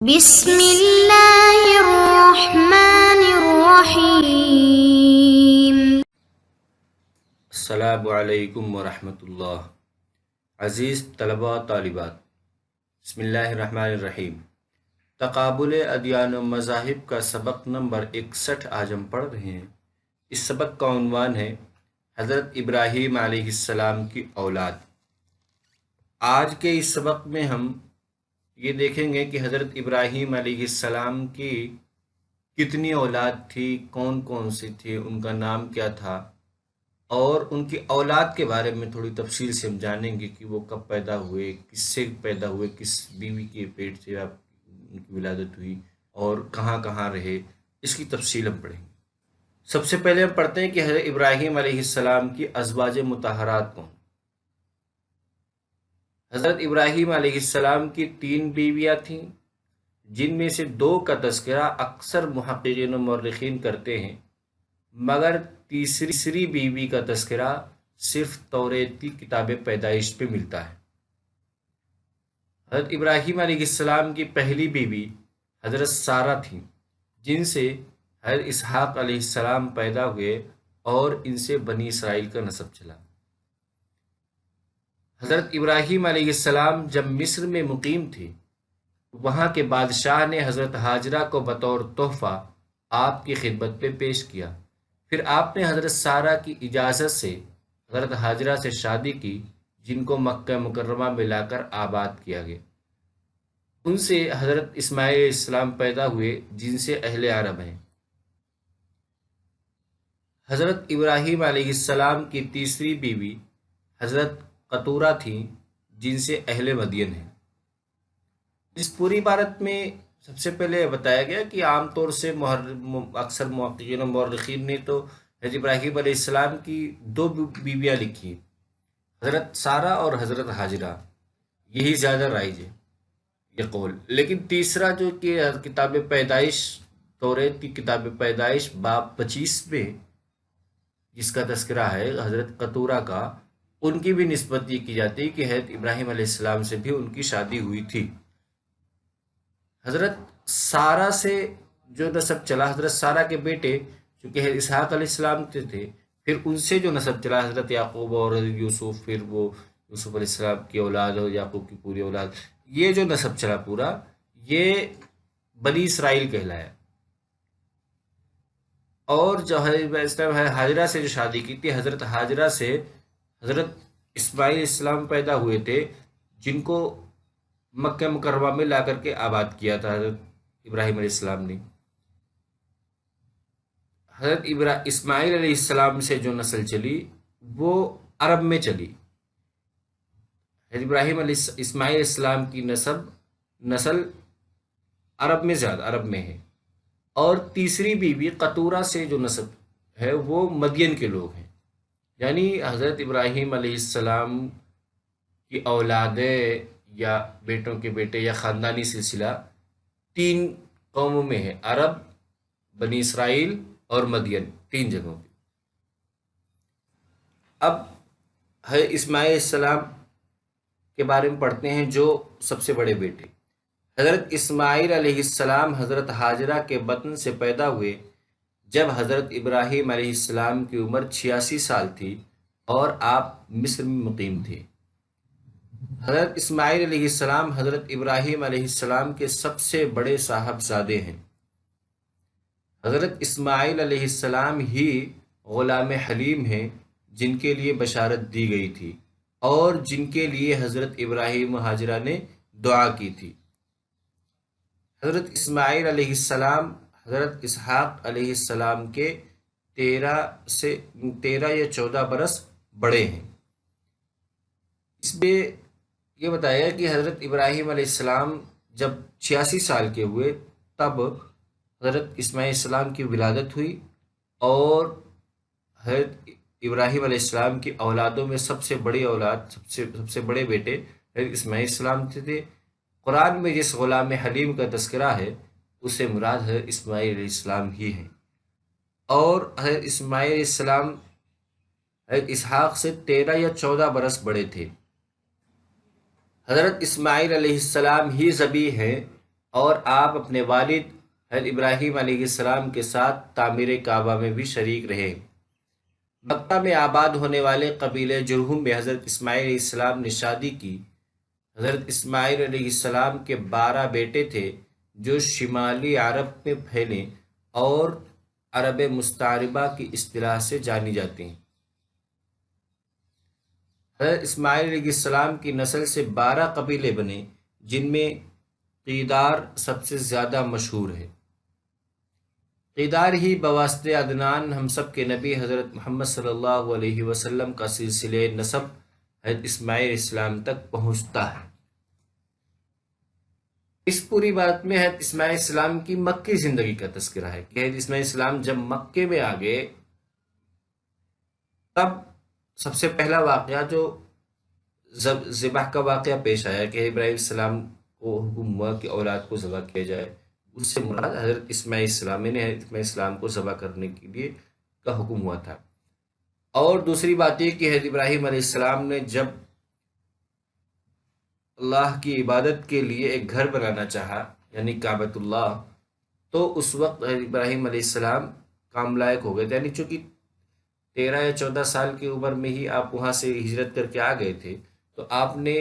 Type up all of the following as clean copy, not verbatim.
بسم اللہ الرحمن الرحیم۔ السلام علیکم ورحمۃ اللہ۔ عزیز طلباء طالبات، بسم اللہ الرحمن الرحیم۔ تقابل ادیان و مذاہب کا سبق نمبر 61 آج ہم پڑھ رہے ہیں۔ اس سبق کا عنوان ہے حضرت ابراہیم علیہ السلام کی اولاد۔ آج کے اس سبق میں ہم یہ دیکھیں گے کہ حضرت ابراہیم علیہ السلام کی کتنی اولاد تھی، کون کون سی تھی، ان کا نام کیا تھا، اور ان کی اولاد کے بارے میں تھوڑی تفصیل سے ہم جانیں گے کہ وہ کب پیدا ہوئے، کس سے پیدا ہوئے، کس بیوی کے پیٹ سے ان کی ولادت ہوئی، اور کہاں کہاں رہے، اس کی تفصیل ہم پڑھیں گے۔ سب سے پہلے ہم پڑھتے ہیں کہ حضرت ابراہیم علیہ السلام کی ازواج مطہرات کون۔ حضرت ابراہیم علیہ السلام کی 3 بیویاں تھیں، جن میں سے 2 کا تذکرہ اکثر محققین و مورخین کرتے ہیں، مگر تیسری بیوی کا تذکرہ صرف توریت کی کتاب پیدائش پہ ملتا ہے۔ حضرت ابراہیم علیہ السلام کی پہلی بیوی حضرت سارہ تھیں، جن سے حضرت اسحاق علیہ السلام پیدا ہوئے اور ان سے بنی اسرائیل کا نسب چلا۔ حضرت ابراہیم علیہ السلام جب مصر میں مقیم تھے، وہاں کے بادشاہ نے حضرت ہاجرہ کو بطور تحفہ آپ کی خدمت پہ پیش کیا۔ پھر آپ نے حضرت سارہ کی اجازت سے حضرت ہاجرہ سے شادی کی، جن کو مکہ مکرمہ میں لا کر آباد کیا گیا۔ ان سے حضرت اسماعیل علیہ السلام پیدا ہوئے، جن سے اہل عرب ہیں۔ حضرت ابراہیم علیہ السلام کی تیسری بیوی حضرت قطورہ تھیں، جن سے اہل مدین ہیں۔ اس پوری عبارت میں سب سے پہلے بتایا گیا کہ عام طور سے اکثر محققین و مورخین نے تو حضرت ابراہیم علیہ السلام کی 2 بیویاں لکھی، حضرت سارہ اور حضرت ہاجرہ، یہی زیادہ رائج ہے یہ قول۔ لیکن تیسرا جو کہ کتاب پیدائش، توریت کی کتاب پیدائش باب 25 میں جس کا تذکرہ ہے حضرت قطورہ کا، ان کی بھی نسبت یہ کی جاتی ہے کہ حضرت ابراہیم علیہ السلام سے بھی ان کی شادی ہوئی تھی۔ حضرت سارہ سے جو نسب چلا، حضرت سارہ کے بیٹے چونکہ اسحاق علیہ السلام تھے، پھر ان سے جو نسب چلا حضرت یعقوب اور حضرت یوسف، پھر وہ یوسف علیہ السلام کی اولاد اور یعقوب کی پوری اولاد، یہ جو نسب چلا پورا، یہ بنی اسرائیل کہلایا۔ اور جو ہاجرہ سے جو شادی کی تھی، حضرت ہاجرہ سے حضرت اسماعیل علیہ السلام پیدا ہوئے تھے، جن کو مکہ مکرمہ میں لا کر کے آباد کیا تھا حضرت ابراہیم علیہ السلام نے۔ حضرت اسماعیل علیہ السلام سے جو نسل چلی وہ عرب میں چلی۔ حضرت ابراہیم اسماعیل علیہ السلام کی نسل عرب میں زیادہ عرب میں ہے، اور تیسری بیوی قطورہ سے جو نسب ہے وہ مدین کے لوگ ہیں، یعنی حضرت ابراہیم علیہ السلام کی اولادیں یا بیٹوں کے بیٹے یا خاندانی سلسلہ 3 قوموں میں ہے، عرب، بنی اسرائیل اور مدین، 3 جگہوں پہ۔ اب اسماعیل علیہ السلام کے بارے میں پڑھتے ہیں، جو سب سے بڑے بیٹے۔ حضرت اسماعیل علیہ السلام حضرت ہاجرہ کے بطن سے پیدا ہوئے جب حضرت ابراہیم علیہ السلام کی عمر 86 سال تھی اور آپ مصر میں مقیم تھے۔ حضرت اسماعیل علیہ السلام حضرت ابراہیم علیہ السلام کے سب سے بڑے صاحبزادے ہیں۔ حضرت اسماعیل علیہ السلام ہی غلام حلیم ہیں، جن کے لیے بشارت دی گئی تھی اور جن کے لیے حضرت ابراہیم و ہاجرہ نے دعا کی تھی۔ حضرت اسماعیل علیہ السلام حضرت اسحاق علیہ السلام کے 13 یا 14 برس بڑے ہیں۔ اس میں یہ بتایا کہ حضرت ابراہیم علیہ السلام جب 86 سال کے ہوئے تب حضرت اسماعیل علیہ السلام کی ولادت ہوئی، اور حضرت ابراہیم علیہ السلام کی اولادوں میں سب سے بڑی اولاد، سب سے بڑے بیٹے حضرت اسماعیل علیہ السلام تھے۔ قرآن میں جس غلام حلیم کا تذکرہ ہے اس سے مراد حضرت اسماعیل علیہ السلام ہی ہیں، اور حضرت اسماعیل علیہ السلام حضرت اسحاق سے 13 یا 14 برس بڑے تھے۔ حضرت اسماعیل علیہ السلام ہی ذبیح ہیں اور آپ اپنے والد حضرت ابراہیم علیہ السلام کے ساتھ تعمیر کعبہ میں بھی شریک رہے۔ مکہ میں آباد ہونے والے قبیلے جرہم میں حضرت اسماعیل علیہ السلام نے شادی کی۔ حضرت اسماعیل علیہ السلام کے 12 بیٹے تھے جو شمالی عرب میں پھیلے اور عرب مستعربہ کی اصطلاح سے جانی جاتی ہیں۔ حضرت اسماعیل علیہ السلام کی نسل سے 12 قبیلے بنے جن میں قیدار سب سے زیادہ مشہور ہے۔ قیدار ہی بواسطہ عدنان ہم سب کے نبی حضرت محمد صلی اللہ علیہ وسلم کا سلسلہ نسب حضرت اسماعیل علیہ السلام تک پہنچتا ہے۔ اس پوری بات میں حضرت اسماعیل علیہ السلام کی مکی زندگی کا تذکرہ ہے کہ حضرت اسماعیل علیہ السلام جب مکے میں آ گئے تب سب سے پہلا واقعہ جو ذبح کا واقعہ پیش آیا کہ ابراہیم السلام کو حکم ہوا کہ اولاد کو ذبح کیا جائے، اس سے مراد حضرت اسماعیل السلام نے حضرت اسماعیل السلام کو ذبح کرنے کے لیے کا حکم ہوا تھا۔ اور دوسری بات یہ کہ حضرت ابراہیم علیہ السلام نے جب اللہ کی عبادت کے لیے ایک گھر بنانا چاہا یعنی کعبۃ اللہ، تو اس وقت حضرت ابراہیم علیہ السلام کام لائق ہو گئے تھے، یعنی چونکہ 13 یا 14 سال کی عمر میں ہی آپ وہاں سے ہجرت کر کے آ گئے تھے، تو آپ نے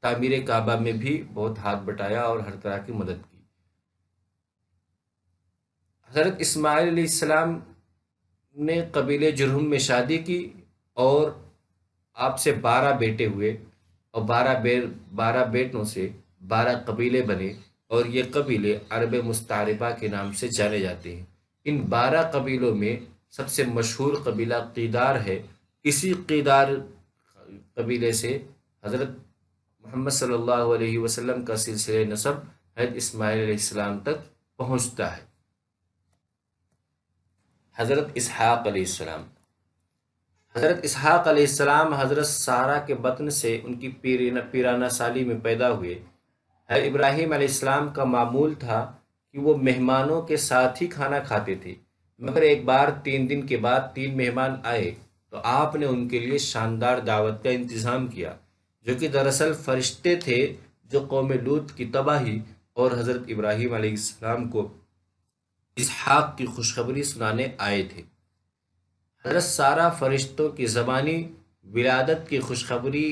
تعمیر کعبہ میں بھی بہت ہاتھ بٹایا اور ہر طرح کی مدد کی۔ حضرت اسماعیل علیہ السلام نے قبیلے جرہم میں شادی کی اور آپ سے 12 بیٹے ہوئے اور 12 بیٹوں سے 12 قبیلے بنے اور یہ قبیلے عرب مستعربہ کے نام سے جانے جاتے ہیں۔ ان 12 قبیلوں میں سب سے مشہور قبیلہ قیدار ہے۔ اسی قیدار قبیلے سے حضرت محمد صلی اللہ علیہ وسلم کا سلسلہ نسب حضرت اسماعیل علیہ السلام تک پہنچتا ہے۔ حضرت اسحاق علیہ السلام حضرت اسحاق علیہ السلام حضرت سارہ کے بطن سے ان کی پیرانہ سالی میں پیدا ہوئے۔ حضرت ابراہیم علیہ السلام کا معمول تھا کہ وہ مہمانوں کے ساتھ ہی کھانا کھاتے تھے، مگر ایک بار 3 دن کے بعد 3 مہمان آئے تو آپ نے ان کے لیے شاندار دعوت کا انتظام کیا، جو کہ دراصل فرشتے تھے جو قوم لوط کی تباہی اور حضرت ابراہیم علیہ السلام کو اسحاق کی خوشخبری سنانے آئے تھے۔ حضرت سارہ فرشتوں کی زبانی ولادت کی خوشخبری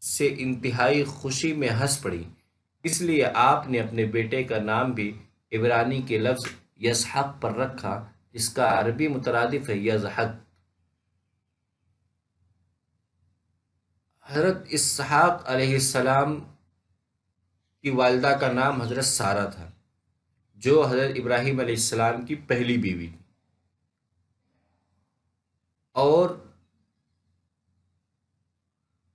سے انتہائی خوشی میں ہنس پڑی، اس لیے آپ نے اپنے بیٹے کا نام بھی عبرانی کے لفظ یسحق پر رکھا، جس کا عربی مترادف ہے یزحق۔ حضرت اسحاق علیہ السلام کی والدہ کا نام حضرت سارہ تھا جو حضرت ابراہیم علیہ السلام کی پہلی بیوی تھی، اور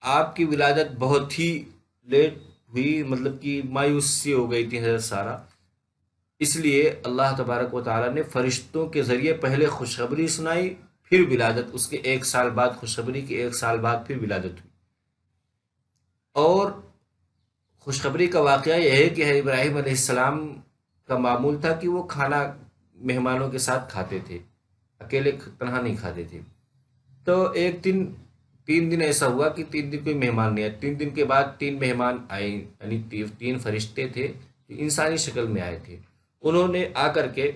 آپ کی ولادت بہت ہی لیٹ ہوئی، مطلب کہ مایوس سی ہو گئی تھی حضرت سارہ، اس لیے اللہ تبارک و تعالیٰ نے فرشتوں کے ذریعے پہلے خوشخبری سنائی، پھر ولادت، اس کے 1 سال بعد خوشخبری کے 1 سال بعد پھر ولادت ہوئی۔ اور خوشخبری کا واقعہ یہ ہے کہ ابراہیم علیہ السلام کا معمول تھا کہ وہ کھانا مہمانوں کے ساتھ کھاتے تھے، اکیلے تنہا نہیں کھاتے تھے۔ تو ایک دن 3 دن ایسا ہوا کہ 3 دن کوئی مہمان نہیں آیا، 3 دن کے بعد 3 مہمان آئے، یعنی 3 فرشتے تھے جو انسانی شکل میں آئے تھے۔ انہوں نے آ کر کے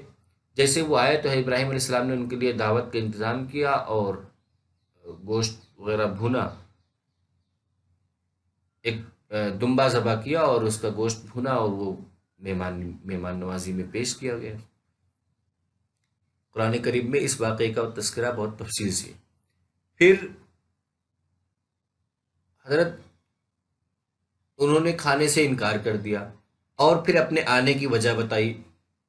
جیسے وہ آئے تو ابراہیم علیہ السلام نے ان کے لیے دعوت کا انتظام کیا اور گوشت وغیرہ بھونا، ایک دمبا ذبح کیا اور اس کا گوشت بھونا اور وہ مہمان نوازی میں پیش کیا گیا۔ قرآن کریم میں اس واقعے کا تذکرہ بہت تفصیل سے۔ پھر حضرت انہوں نے کھانے سے انکار کر دیا اور پھر اپنے آنے کی وجہ بتائی۔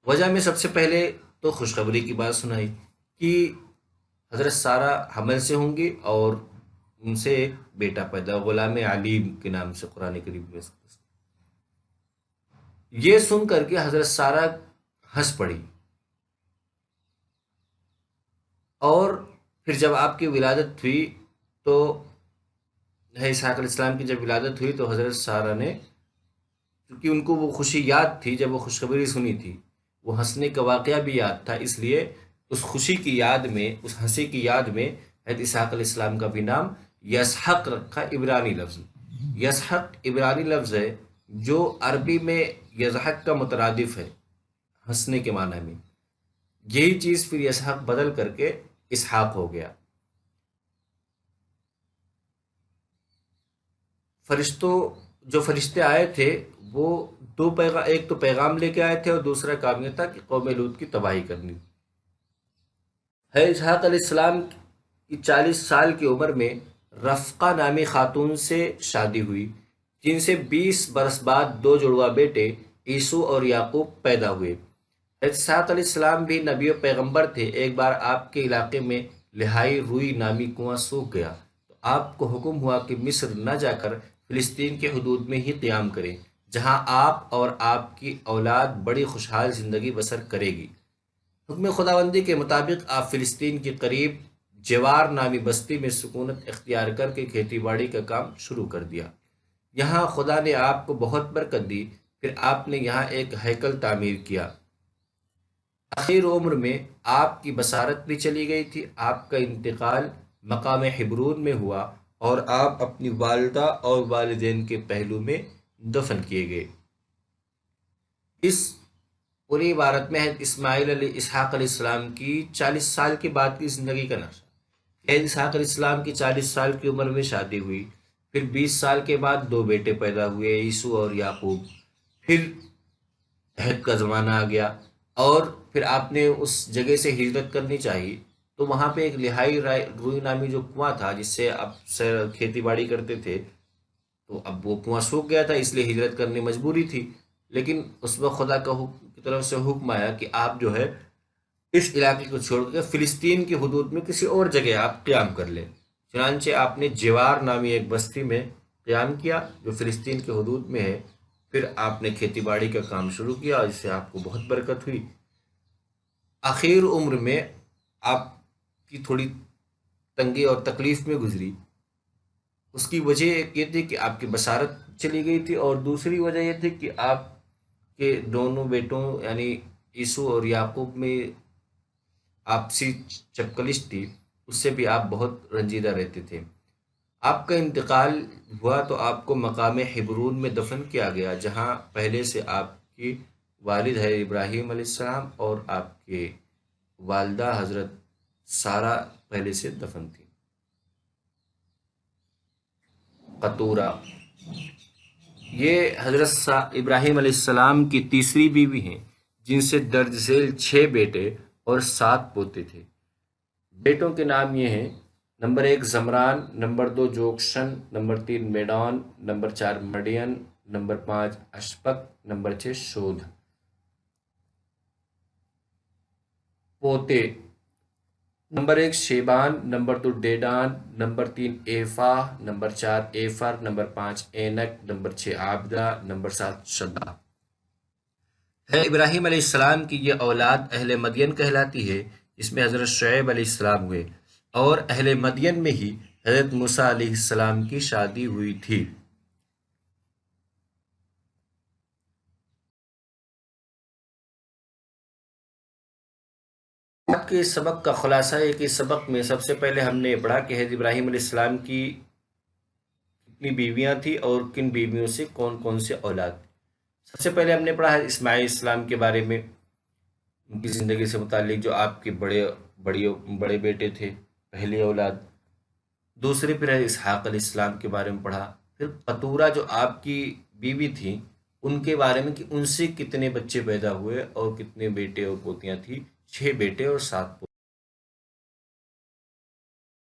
وجہ میں سب سے پہلے تو خوشخبری کی بات سنائی کہ حضرت سارہ حمل سے ہوں گی اور ان سے ایک بیٹا پیدا، غلام علیم کے نام سے قرآن کریم میں۔ یہ سن کر کے حضرت سارہ ہنس پڑی، اور پھر جب آپ کی ولادت ہوئی تو اسحاق علیہ السلام کی جب ولادت ہوئی تو حضرت سارہ نے، کیونکہ ان کو وہ خوشی یاد تھی جب وہ خوشخبری سنی تھی، وہ ہنسنے کا واقعہ بھی یاد تھا، اس لیے اس خوشی کی یاد میں، اس ہنسی کی یاد میں حضرت اسحاق علیہ السلام کا بھی نام یسحق رکھا، عبرانی لفظ۔ یسحق عبرانی لفظ ہے جو عربی میں یضحک کا مترادف ہے، ہنسنے کے معنی میں، یہی چیز پھر یسحق بدل کر کے اسحاق ہو گیا۔ فرشتوں جو فرشتے آئے تھے وہ دو پیغام، ایک تو پیغام لے کے آئے تھے اور دوسرا کام یہ تھا کہ قوم لوط کی تباہی کرنی۔ ہے اسحاق علیہ السلام کی 40 سال کی عمر میں رفقہ نامی خاتون سے شادی ہوئی، جن سے 20 برس بعد دو جڑواں بیٹے عیسو اور یعقوب پیدا ہوئے۔ اسحاق علیہ السلام بھی نبی و پیغمبر تھے۔ ایک بار آپ کے علاقے میں لہائی روئی نامی کنواں سوکھ گیا تو آپ کو حکم ہوا کہ مصر نہ جا کر فلسطین کے حدود میں ہی قیام کریں، جہاں آپ اور آپ کی اولاد بڑی خوشحال زندگی بسر کرے گی۔ حکم خداوندی کے مطابق آپ فلسطین کے قریب جوار نامی بستی میں سکونت اختیار کر کے کھیتی باڑی کا کام شروع کر دیا۔ یہاں خدا نے آپ کو بہت برکت دی، پھر آپ نے یہاں ایک ہیکل تعمیر کیا۔ آخر عمر میں آپ کی بصارت بھی چلی گئی تھی۔ آپ کا انتقال مقام حبرون میں ہوا اور آپ اپنی والدہ اور والدین کے پہلو میں دفن کیے گئے۔ اس پوری عبارت میں اسماعیل علیہ اسحاق علیہ السلام کی 40 سال کے بعد کی زندگی کا نقشہ۔ اسحاق علیہ السلام کی 40 سال کی عمر میں شادی ہوئی، پھر 20 سال کے بعد دو بیٹے پیدا ہوئے، عیسو اور یعقوب۔ پھر عہد کا زمانہ آ گیا اور پھر آپ نے اس جگہ سے ہجرت کرنی چاہیے، تو وہاں پہ ایک لہائی روئی نامی جو کنواں تھا جس سے اب کھیتی باڑی کرتے تھے، تو اب وہ کنواں سوکھ گیا تھا، اس لیے ہجرت کرنی مجبوری تھی۔ لیکن اس وقت خدا کی طرف سے حکم آیا کہ آپ جو ہے اس علاقے کو چھوڑ کر فلسطین کی حدود میں کسی اور جگہ آپ قیام کر لیں۔ چنانچہ آپ نے جوار نامی ایک بستی میں قیام کیا جو فلسطین کے حدود میں ہے۔ پھر آپ نے کھیتی باڑی کا کام شروع کیا اور اس سے آپ کو بہت برکت ہوئی۔ آخر عمر میں آپ کی تھوڑی تنگی اور تکلیف میں گزری۔ اس کی وجہ ایک یہ تھی کہ آپ کی بصارت چلی گئی تھی، اور دوسری وجہ یہ تھی کہ آپ کے دونوں بیٹوں یعنی عیسو اور یعقوب میں آپسی چپکلش تھی، اس سے بھی آپ بہت رنجیدہ رہتے تھے۔ آپ کا انتقال ہوا تو آپ کو مقام حبرون میں دفن کیا گیا، جہاں پہلے سے آپ کی والد ہے ابراہیم علیہ السلام اور آپ کے والدہ حضرت سارہ پہلے سے دفن تھی۔ قطورہ یہ حضرت ابراہیم علیہ السلام کی تیسری بیوی ہیں، جن سے درج ذیل 6 بیٹے اور 7 پوتے تھے۔ بیٹوں کے نام یہ ہیں: number 1 Zimran, number 2 Jokshan, number 3 Medan, number 4 Midian, number 5 Ishbak, number 6 Shuah. پوتے: number 1 Sheba, number 2 Dedan, number 3 Ephah, number 4 Epher, number 5 Hanoch, number 6 Abida, number 7 شدہ۔ ہے ابراہیم علیہ السلام کی یہ اولاد اہل مدین کہلاتی ہے، جس میں حضرت شعیب علیہ السلام ہوئے، اور اہل مدین میں ہی حضرت موسیٰ علیہ السلام کی شادی ہوئی تھی۔ آج کے اس سبق کا خلاصہ ہے کہ اس سبق میں سب سے پہلے ہم نے پڑھا کہ حضرت ابراہیم علیہ السلام کی کتنی بیویاں تھیں اور کن بیویوں سے کون کون سے اولاد تھے۔ سب سے پہلے ہم نے پڑھا اسماعیل السلام کے بارے میں، ان کی زندگی سے متعلق، جو آپ کے بڑے بیٹے تھے، پہلی اولاد۔ دوسرے پھر اسحاق علیہ السلام کے بارے میں پڑھا۔ پھر قطورہ جو آپ کی بیوی تھیں ان کے بارے میں کہ ان سے کتنے بچے پیدا ہوئے اور کتنے بیٹے اور پوتیاں تھیں، 6 بیٹے اور 7 پوتے۔